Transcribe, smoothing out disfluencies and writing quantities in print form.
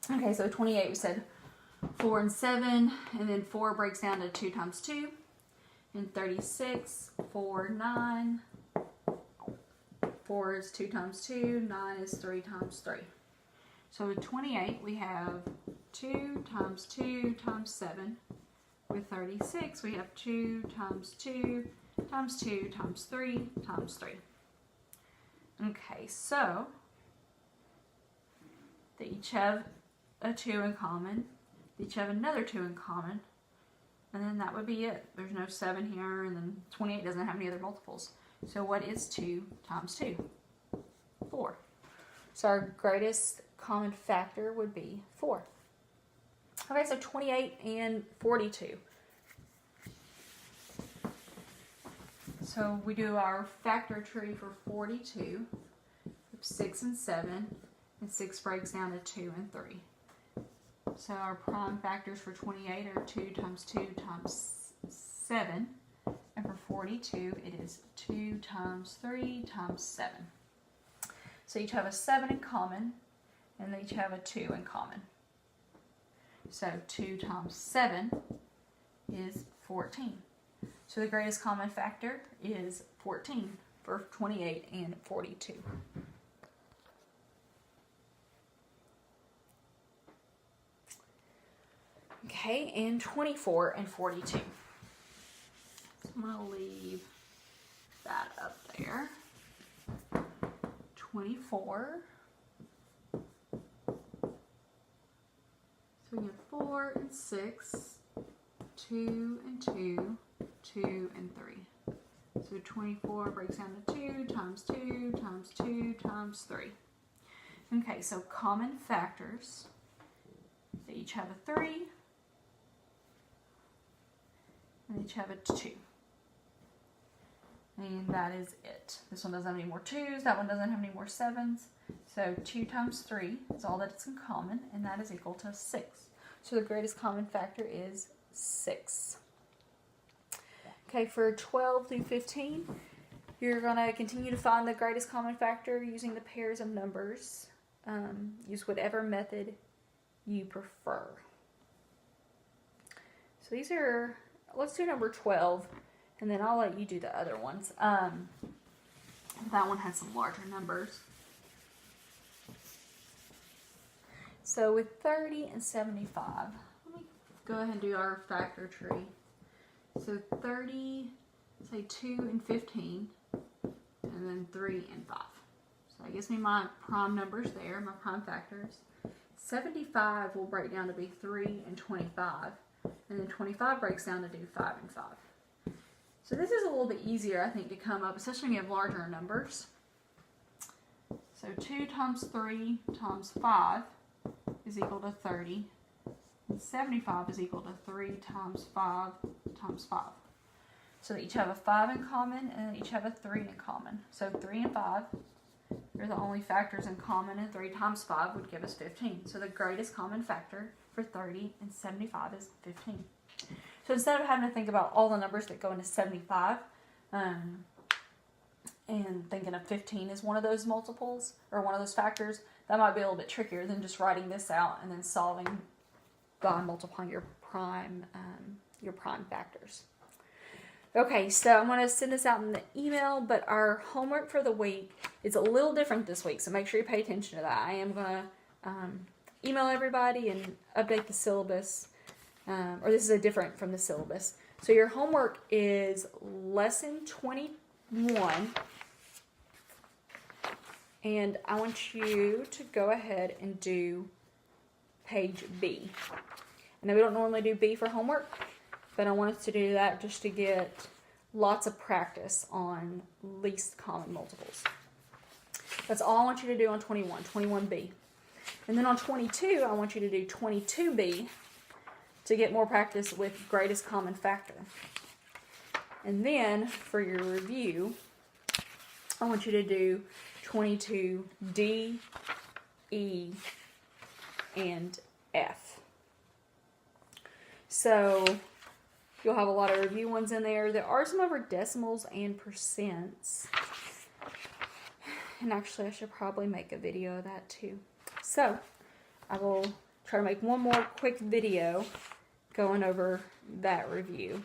Okay, so 28 we said 4 and 7, and then 4 breaks down to 2 times 2. And 36, 4, 9. 4 is 2 times 2, 9 is 3 times 3. So with 28 we have 2 times 2 times 7. With 36 we have 2 times 2 times 2 times 3 times 3. Okay, so they each have a 2 in common. They each have another 2 in common. And then that would be it. There's no 7 here, and then 28 doesn't have any other multiples. So what is 2 times 2? 4. So our greatest common factor would be 4. Okay, so 28 and 42. So we do our factor tree for 42. 6 and 7. And 6 breaks down to 2 and 3. So our prime factors for 28 are 2 times 2 times 7. And for 42, it is 2 times 3 times 7. So each have a 7 in common, and they each have a 2 in common. So 2 times 7 is 14. So the greatest common factor is 14 for 28 and 42. Okay, and 24 and 42. So I'm going to leave that up there. 24. So we have 4 and 6, 2 and 2, 2 and 3. So 24 breaks down to 2 times 2 times 2 times 3. Okay, so common factors. They each have a 3. And each have a 2. And that is it. This one doesn't have any more 2s. That one doesn't have any more 7s. So 2 times 3 is all that it's in common, and that is equal to 6. So the greatest common factor is 6. Okay, for 12 through 15, you're going to continue to find the greatest common factor using the pairs of numbers. Use whatever method you prefer. So these are... Let's do number 12, and then I'll let you do the other ones. That one has some larger numbers. So with 30 and 75, let me go ahead and do our factor tree. So 30, say 2 and 15, and then 3 and 5. So that gives me my prime numbers there, my prime factors. 75 will break down to be 3 and 25. And then 25 breaks down to do 5 and 5. So this is a little bit easier, I think, to come up, especially when you have larger numbers. So 2 times 3 times 5 is equal to 30. And 75 is equal to 3 times 5 times 5. So they each have a 5 in common, and they each have a 3 in common. So 3 and 5 are the only factors in common, and 3 times 5 would give us 15. So the greatest common factor for 30 and 75 is 15. So instead of having to think about all the numbers that go into 75 and thinking of 15 as one of those multiples or one of those factors, that might be a little bit trickier than just writing this out and then solving by multiplying your prime factors. Okay, so I'm going to send this out in the email, but our homework for the week is a little different this week, so make sure you pay attention to that. I am going to email everybody and update the syllabus, or this is different from the syllabus. So your homework is lesson 21, and I want you to go ahead and do page B. I know we don't normally do B for homework, but I want us to do that just to get lots of practice on least common multiples. That's all I want you to do on 21, 21B. And then on 22, I want you to do 22B to get more practice with greatest common factor. And then for your review, I want you to do 22D, E, and F. So you'll have a lot of review ones in there. There are some over decimals and percents. And actually, I should probably make a video of that too. So I will try to make one more quick video going over that review.